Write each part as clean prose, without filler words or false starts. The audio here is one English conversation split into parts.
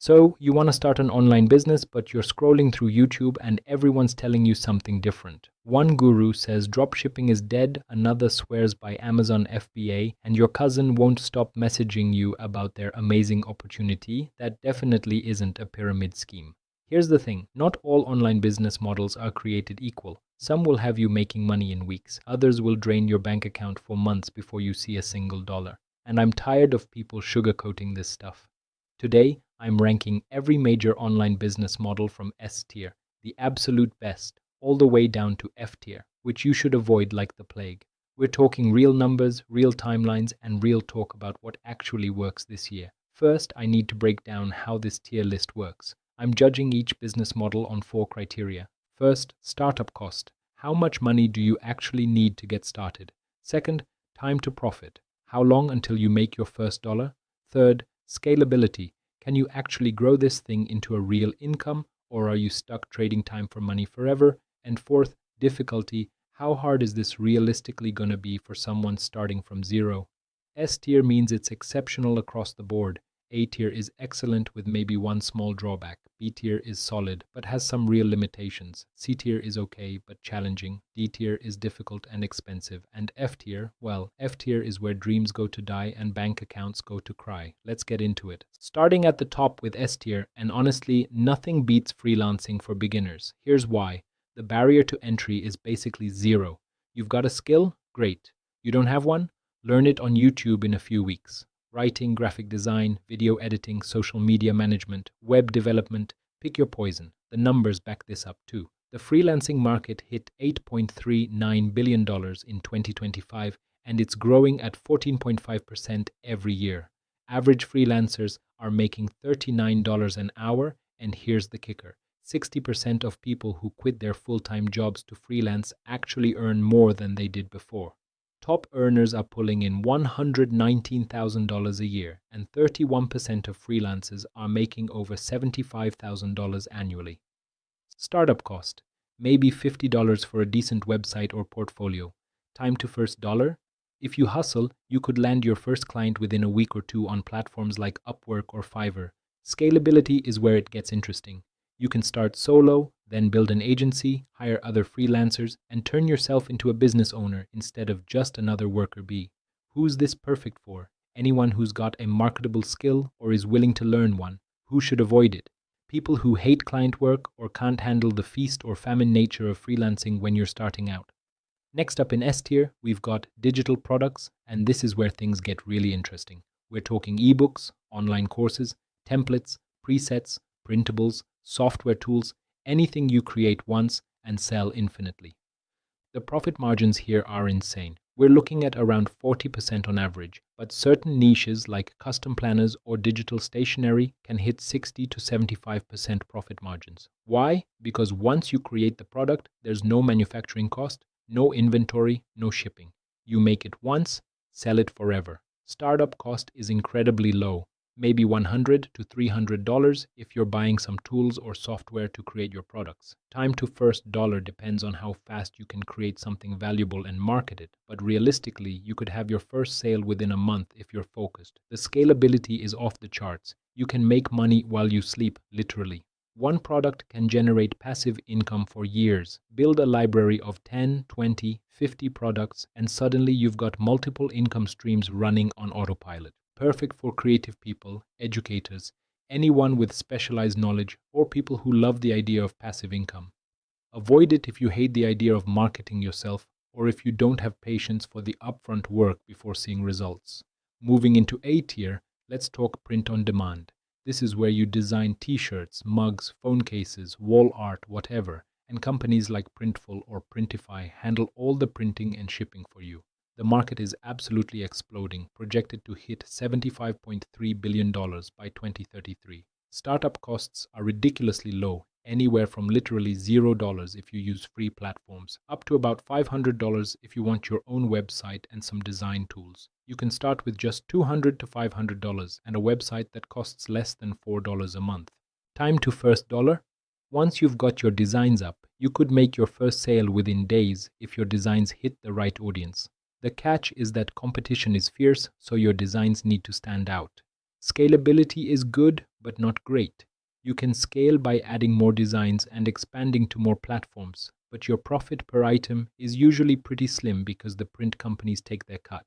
So you want to start an online business, but you're scrolling through YouTube and everyone's telling you something different. One guru says dropshipping is dead, another swears by Amazon FBA, and your cousin won't stop messaging you about their amazing opportunity. That definitely isn't a pyramid scheme. Here's the thing, not all online business models are created equal. Some will have you making money in weeks, others will drain your bank account for months before you see a single dollar. And I'm tired of people sugarcoating this stuff. Today, I'm ranking every major online business model from S tier, the absolute best, all the way down to F tier, which you should avoid like the plague. We're talking real numbers, real timelines, and real talk about what actually works this year. First, I need to break down how this tier list works. I'm judging each business model on 4 criteria. First, startup cost. How much money do you actually need to get started? Second, time to profit. How long until you make your first dollar? Third, scalability. Can you actually grow this thing into a real income, or are you stuck trading time for money forever? And fourth, difficulty. How hard is this realistically going to be for someone starting from zero? S tier means it's exceptional across the board. A tier is excellent with maybe one small drawback. B tier is solid but has some real limitations. C tier is okay but challenging. D tier is difficult and expensive. And F tier, well, F tier is where dreams go to die and bank accounts go to cry. Let's get into it. Starting at the top with S tier, and honestly, nothing beats freelancing for beginners. Here's why. The barrier to entry is basically zero. You've got a skill? Great. You don't have one? Learn it on YouTube in a few weeks. Writing, graphic design, video editing, social media management, web development, pick your poison. The numbers back this up too. The freelancing market hit $8.39 billion in 2025, and it's growing at 14.5% every year. Average freelancers are making $39 an hour, and here's the kicker. 60% of people who quit their full-time jobs to freelance actually earn more than they did before. Top earners are pulling in $119,000 a year, and 31% of freelancers are making over $75,000 annually. Startup cost, maybe $50 for a decent website or portfolio. Time to first dollar? If you hustle, you could land your first client within a week or two on platforms like Upwork or Fiverr. Scalability is where it gets interesting. You can start solo, then build an agency, hire other freelancers, and turn yourself into a business owner instead of just another worker bee. Who's this perfect for? Anyone who's got a marketable skill or is willing to learn one. Who should avoid it? People who hate client work or can't handle the feast or famine nature of freelancing when you're starting out. Next up in S tier, we've got digital products, and this is where things get really interesting. We're talking ebooks, online courses, templates, presets, printables, software tools, anything you create once and sell infinitely. The profit margins here are insane. We're looking at around 40% on average, but certain niches like custom planners or digital stationery can hit 60 to 75% profit margins. Why? Because once you create the product, there's no manufacturing cost, no inventory, no shipping. You make it once, sell it forever. Startup cost is incredibly low. Maybe $100 to $300 if you're buying some tools or software to create your products. Time to first dollar depends on how fast you can create something valuable and market it, but realistically, you could have your first sale within a month if you're focused. The scalability is off the charts. You can make money while you sleep, literally. One product can generate passive income for years. Build a library of 10, 20, 50 products, and suddenly you've got multiple income streams running on autopilot. Perfect for creative people, educators, anyone with specialized knowledge, or people who love the idea of passive income. Avoid it if you hate the idea of marketing yourself, or if you don't have patience for the upfront work before seeing results. Moving into A tier, let's talk print on demand. This is where you design t-shirts, mugs, phone cases, wall art, whatever, and companies like Printful or Printify handle all the printing and shipping for you. The market is absolutely exploding, projected to hit $75.3 billion by 2033. Startup costs are ridiculously low, anywhere from literally $0 if you use free platforms, up to about $500 if you want your own website and some design tools. You can start with just $200 to $500 and a website that costs less than $4 a month. Time to first dollar? Once you've got your designs up, you could make your first sale within days if your designs hit the right audience. The catch is that competition is fierce, so your designs need to stand out. Scalability is good, but not great. You can scale by adding more designs and expanding to more platforms, but your profit per item is usually pretty slim because the print companies take their cut.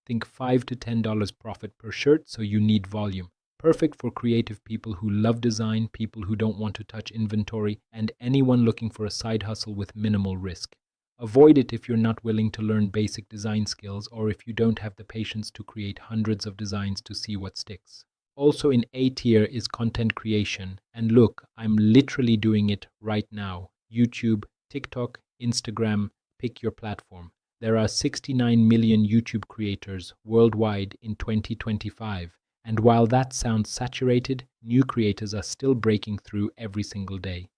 Think $5 to $10 profit per shirt, so you need volume. Perfect for creative people who love design, people who don't want to touch inventory, and anyone looking for a side hustle with minimal risk. Avoid it if you're not willing to learn basic design skills or if you don't have the patience to create hundreds of designs to see what sticks. Also in A tier is content creation, and look, I'm literally doing it right now. YouTube, TikTok, Instagram, pick your platform. There are 69 million YouTube creators worldwide in 2025, and while that sounds saturated, new creators are still breaking through every single day.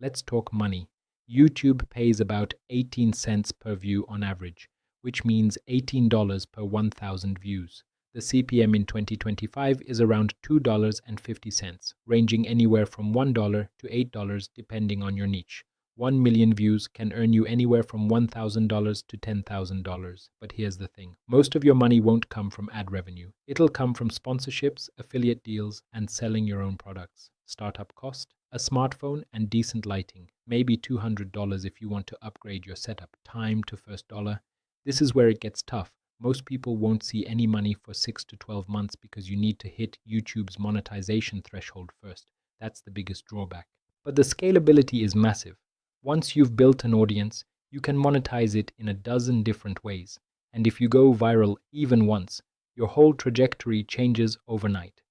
Let's talk money. YouTube pays about 18 cents per view on average, which means $18 per 1,000 views. The CPM in 2025 is around $2.50, ranging anywhere from $1 to $8 depending on your niche. 1 million views can earn you anywhere from $1,000 to $10,000. But here's the thing. Most of your money won't come from ad revenue. It'll come from sponsorships, affiliate deals, and selling your own products. Startup cost? A smartphone and decent lighting. Maybe $200 if you want to upgrade your setup. Time to first dollar. This is where it gets tough. Most people won't see any money for 6 to 12 months because you need to hit YouTube's monetization threshold first. That's the biggest drawback. But the scalability is massive. Once you've built an audience, you can monetize it in a dozen different ways. And if you go viral even once, your whole trajectory changes overnight.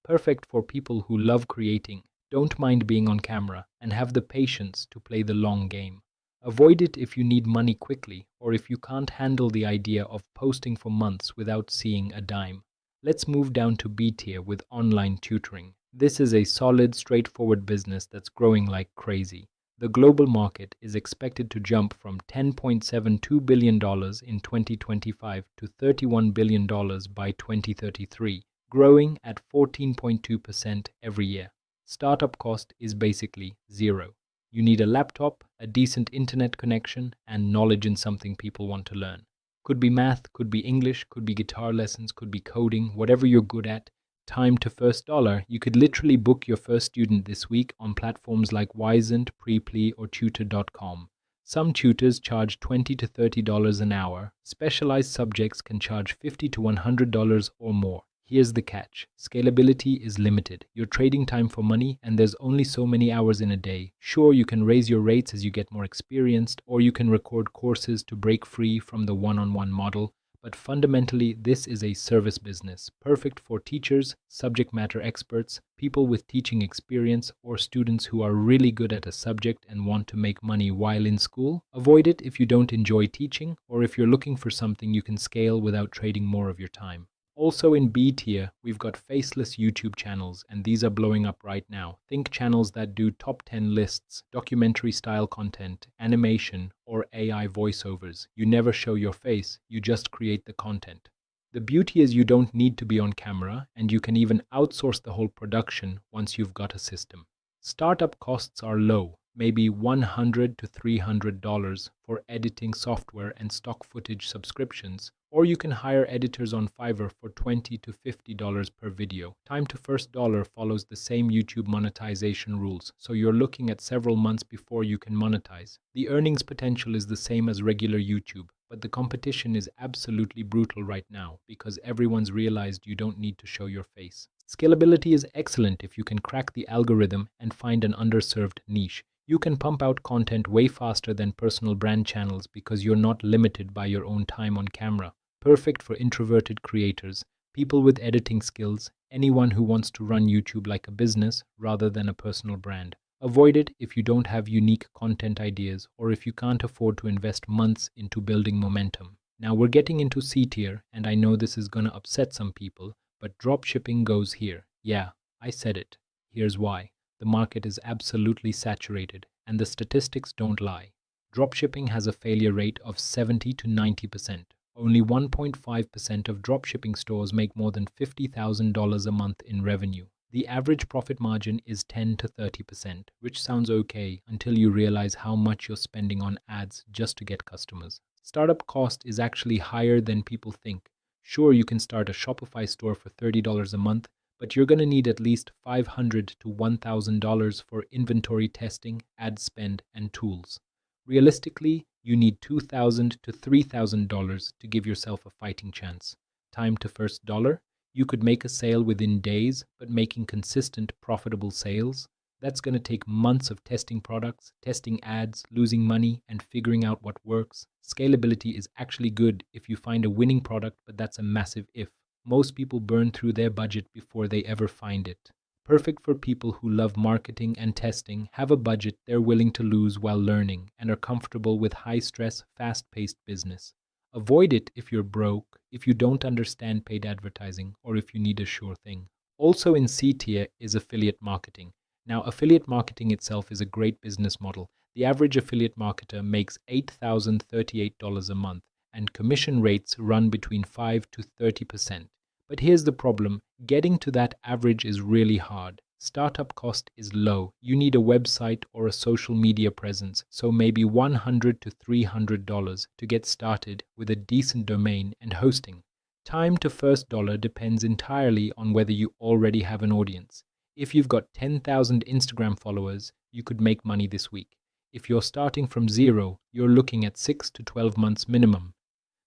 Perfect for people who love creating, don't mind being on camera, and have the patience to play the long game. Avoid it if you need money quickly, or if you can't handle the idea of posting for months without seeing a dime. Let's move down to B tier with online tutoring. This is a solid, straightforward business that's growing like crazy. The global market is expected to jump from $10.72 billion in 2025 to $31 billion by 2033, growing at 14.2% every year. Startup cost is basically zero. You need a laptop, a decent internet connection, and knowledge in something people want to learn. Could be math, could be English, could be guitar lessons, could be coding, whatever you're good at. Time to first dollar. You could literally book your first student this week on platforms like Wyzant, Preply, or Tutor.com. Some tutors charge $20 to $30 an hour. Specialized subjects can charge $50 to $100 or more. Here's the catch. Scalability is limited. You're trading time for money and there's only so many hours in a day. Sure, you can raise your rates as you get more experienced, or you can record courses to break free from the one-on-one model. But fundamentally, this is a service business, perfect for teachers, subject matter experts, people with teaching experience, or students who are really good at a subject and want to make money while in school. Avoid it if you don't enjoy teaching, or if you're looking for something you can scale without trading more of your time. Also in B tier, we've got faceless YouTube channels, and these are blowing up right now. Think channels that do top 10 lists, documentary style content, animation, or AI voiceovers. You never show your face, you just create the content. The beauty is you don't need to be on camera, and you can even outsource the whole production once you've got a system. Startup costs are low, maybe $100 to $300 for editing software and stock footage subscriptions, or you can hire editors on Fiverr for $20 to $50 per video. Time to first dollar follows the same YouTube monetization rules, so you're looking at several months before you can monetize. The earnings potential is the same as regular YouTube, but the competition is absolutely brutal right now because everyone's realized you don't need to show your face. Scalability is excellent if you can crack the algorithm and find an underserved niche. You can pump out content way faster than personal brand channels because you're not limited by your own time on camera. Perfect for introverted creators, people with editing skills, anyone who wants to run YouTube like a business rather than a personal brand. Avoid it if you don't have unique content ideas or if you can't afford to invest months into building momentum. Now we're getting into C tier, and I know this is gonna upset some people, but dropshipping goes here. Yeah, I said it. Here's why. The market is absolutely saturated, and the statistics don't lie. Dropshipping has a failure rate of 70 to 90%. Only 1.5% of dropshipping stores make more than $50,000 a month in revenue. The average profit margin is 10 to 30%, which sounds okay until you realize how much you're spending on ads just to get customers. Startup cost is actually higher than people think. Sure, you can start a Shopify store for $30 a month, but you're going to need at least $500 to $1,000 for inventory testing, ad spend, and tools. Realistically, you need $2,000 to $3,000 to give yourself a fighting chance. Time to first dollar? You could make a sale within days, but making consistent, profitable sales, that's going to take months of testing products, testing ads, losing money, and figuring out what works. Scalability is actually good if you find a winning product, but that's a massive if. Most people burn through their budget before they ever find it. Perfect for people who love marketing and testing, have a budget they're willing to lose while learning, and are comfortable with high-stress, fast-paced business. Avoid it if you're broke, if you don't understand paid advertising, or if you need a sure thing. Also in C tier is affiliate marketing. Now, affiliate marketing itself is a great business model. The average affiliate marketer makes $8,038 a month, and commission rates run between 5 to 30%. But here's the problem, getting to that average is really hard. Startup cost is low. You need a website or a social media presence, so maybe $100 to $300 to get started with a decent domain and hosting. Time to first dollar depends entirely on whether you already have an audience. If you've got 10,000 Instagram followers, you could make money this week. If you're starting from zero, you're looking at 6 to 12 months minimum.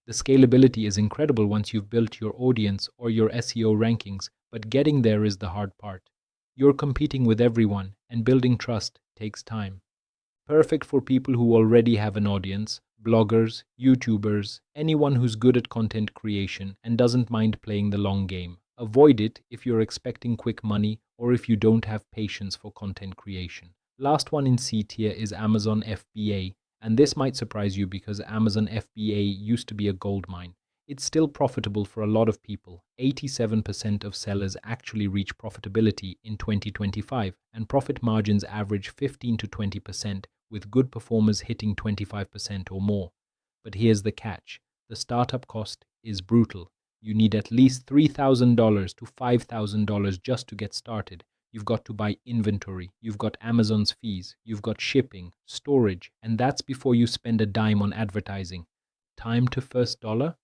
The scalability is incredible once you've built your audience or your SEO rankings, but getting there is the hard part. You're competing with everyone, and building trust takes time. Perfect for people who already have an audience, bloggers, YouTubers, anyone who's good at content creation and doesn't mind playing the long game. Avoid it if you're expecting quick money or if you don't have patience for content creation. Last one in C tier is Amazon FBA, and this might surprise you because Amazon FBA used to be a gold mine. It's still profitable for a lot of people. 87% of sellers actually reach profitability in 2025, and profit margins average 15 to 20%, with good performers hitting 25% or more. But here's the catch. The startup cost is brutal. You need at least $3,000 to $5,000 just to get started. You've got to buy inventory, you've got Amazon's fees, you've got shipping, storage, and that's before you spend a dime on advertising. Time to first dollar?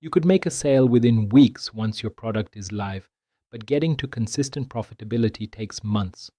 You could make a sale within weeks once your product is live, but getting to consistent profitability takes months.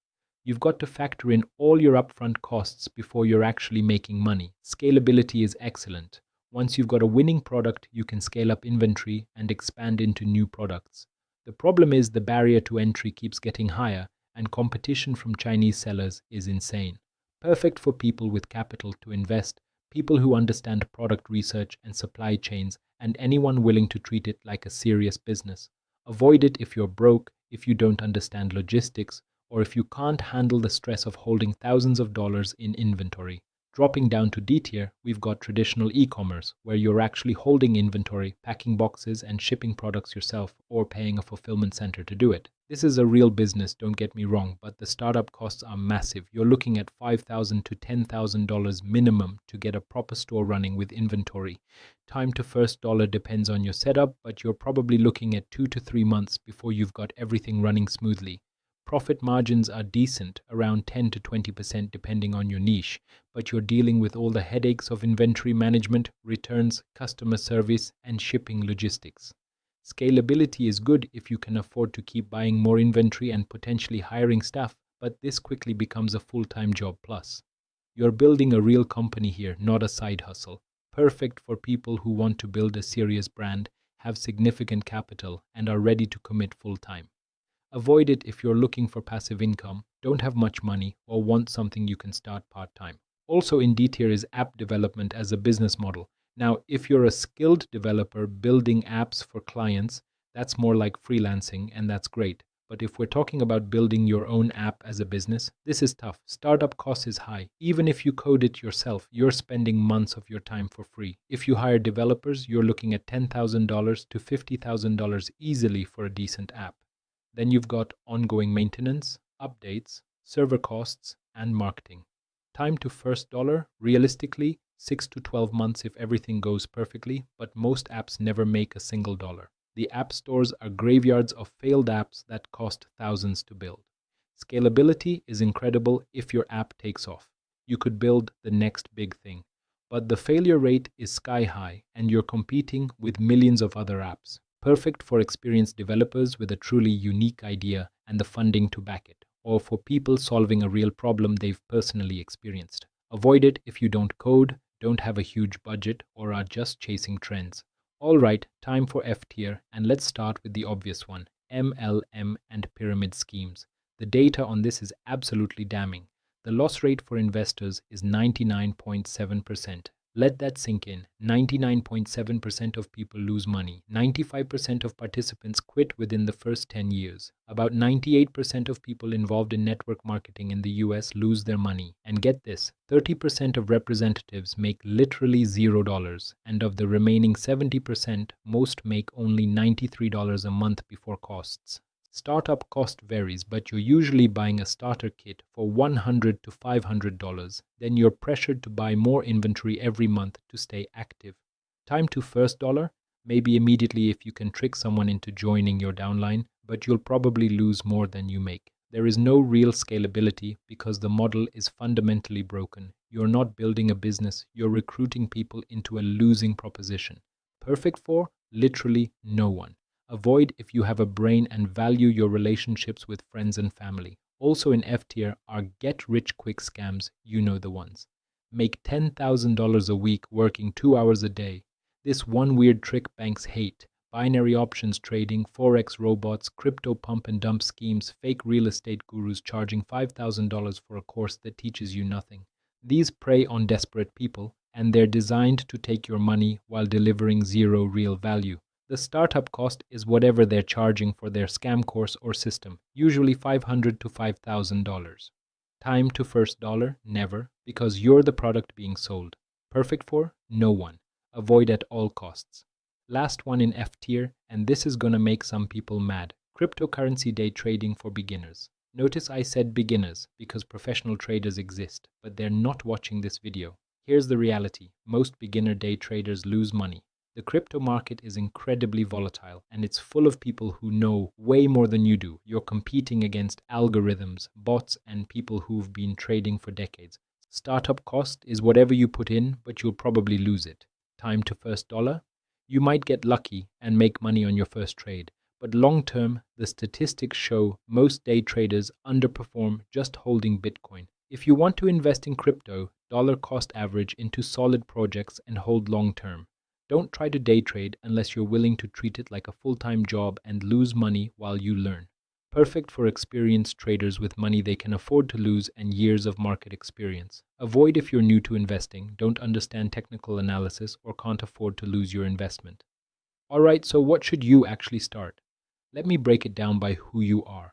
You've got to factor in all your upfront costs before you're actually making money. Scalability is excellent. Once you've got a winning product, you can scale up inventory and expand into new products. The problem is the barrier to entry keeps getting higher, and competition from Chinese sellers is insane. Perfect for people with capital to invest, people who understand product research and supply chains, and anyone willing to treat it like a serious business. Avoid it if you're broke, if you don't understand logistics, or if you can't handle the stress of holding thousands of dollars in inventory. Dropping down to D tier, we've got traditional e-commerce, where you're actually holding inventory, packing boxes, and shipping products yourself, or paying a fulfillment center to do it. This is a real business, don't get me wrong, but the startup costs are massive. You're looking at $5,000 to $10,000 minimum to get a proper store running with inventory. Time to first dollar depends on your setup, but you're probably looking at 2 to 3 months before you've got everything running smoothly. Profit margins are decent, around 10 to 20% depending on your niche, but you're dealing with all the headaches of inventory management, returns, customer service, and shipping logistics. Scalability is good if you can afford to keep buying more inventory and potentially hiring staff, but this quickly becomes a full-time job plus. You're building a real company here, not a side hustle. Perfect for people who want to build a serious brand, have significant capital, and are ready to commit full-time. Avoid it if you're looking for passive income, don't have much money, or want something you can start part-time. Also in D tier is app development as a business model. Now, if you're a skilled developer building apps for clients, that's more like freelancing, and that's great. But if we're talking about building your own app as a business, this is tough. Startup cost is high. Even if you code it yourself, you're spending months of your time for free. If you hire developers, you're looking at $10,000 to $50,000 easily for a decent app. Then you've got ongoing maintenance, updates, server costs, and marketing. Time to first dollar, realistically, 6 to 12 months if everything goes perfectly, but most apps never make a single dollar. The app stores are graveyards of failed apps that cost thousands to build. Scalability is incredible if your app takes off. You could build the next big thing. But the failure rate is sky high, and you're competing with millions of other apps. Perfect for experienced developers with a truly unique idea and the funding to back it, or for people solving a real problem they've personally experienced. Avoid it if you don't code, don't have a huge budget, or are just chasing trends. Alright, time for F tier, and let's start with the obvious one, MLM and pyramid schemes. The data on this is absolutely damning. The loss rate for investors is 99.7%. Let that sink in. 99.7% of people lose money. 95% of participants quit within the first 10 years. About 98% of people involved in network marketing in the US lose their money. And get this, 30% of representatives make literally $0, and of the remaining 70%, most make only $93 a month before costs. Startup cost varies, but you're usually buying a starter kit for $100 to $500. Then you're pressured to buy more inventory every month to stay active. Time to first dollar? Maybe immediately if you can trick someone into joining your downline, but you'll probably lose more than you make. There is no real scalability because the model is fundamentally broken. You're not building a business, you're recruiting people into a losing proposition. Perfect for? Literally no one. Avoid if you have a brain and value your relationships with friends and family. Also in F tier are get-rich-quick scams, you know the ones. Make $10,000 a week working 2 hours a day. This one weird trick banks hate. Binary options trading, forex robots, crypto pump and dump schemes, fake real estate gurus charging $5,000 for a course that teaches you nothing. These prey on desperate people, and they're designed to take your money while delivering zero real value. The startup cost is whatever they're charging for their scam course or system, usually $500 to $5,000. Time to first dollar? Never, because you're the product being sold. Perfect for? No one. Avoid at all costs. Last one in F tier, and this is gonna make some people mad. Cryptocurrency day trading for beginners. Notice I said beginners because professional traders exist, but they're not watching this video. Here's the reality. Most beginner day traders lose money. The crypto market is incredibly volatile, and it's full of people who know way more than you do. You're competing against algorithms, bots, and people who've been trading for decades. Startup cost is whatever you put in, but you'll probably lose it. Time to first dollar? You might get lucky and make money on your first trade, but long term, the statistics show most day traders underperform just holding Bitcoin. If you want to invest in crypto, dollar cost average into solid projects and hold long term. Don't try to day trade unless you're willing to treat it like a full-time job and lose money while you learn. Perfect for experienced traders with money they can afford to lose and years of market experience. Avoid if you're new to investing, don't understand technical analysis, or can't afford to lose your investment. Alright, so what should you actually start? Let me break it down by who you are.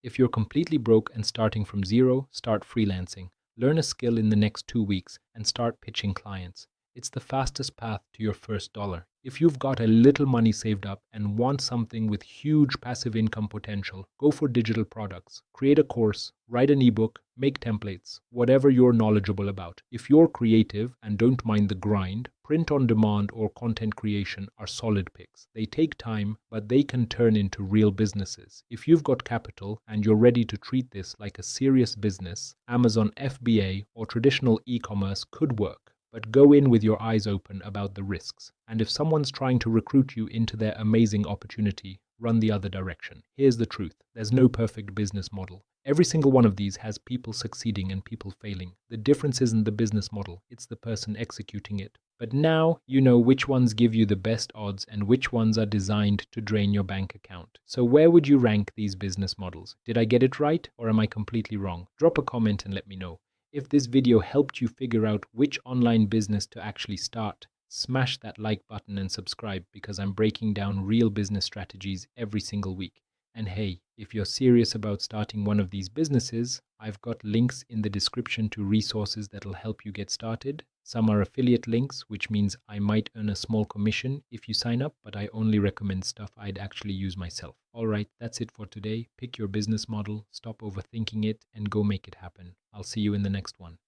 If you're completely broke and starting from zero, start freelancing. Learn a skill in the next 2 weeks and start pitching clients. It's the fastest path to your first dollar. If you've got a little money saved up and want something with huge passive income potential, go for digital products. Create a course, write an ebook, make templates, whatever you're knowledgeable about. If you're creative and don't mind the grind, print on demand or content creation are solid picks. They take time, but they can turn into real businesses. If you've got capital and you're ready to treat this like a serious business, Amazon FBA or traditional e-commerce could work. But go in with your eyes open about the risks. And if someone's trying to recruit you into their amazing opportunity, run the other direction. Here's the truth. There's no perfect business model. Every single one of these has people succeeding and people failing. The difference isn't the business model, it's the person executing it. But now you know which ones give you the best odds and which ones are designed to drain your bank account. So where would you rank these business models? Did I get it right, or am I completely wrong? Drop a comment and let me know. If this video helped you figure out which online business to actually start, smash that like button and subscribe, because I'm breaking down real business strategies every single week. And hey, if you're serious about starting one of these businesses, I've got links in the description to resources that'll help you get started. Some are affiliate links, which means I might earn a small commission if you sign up, but I only recommend stuff I'd actually use myself. Alright, that's it for today. Pick your business model, stop overthinking it, and go make it happen. I'll see you in the next one.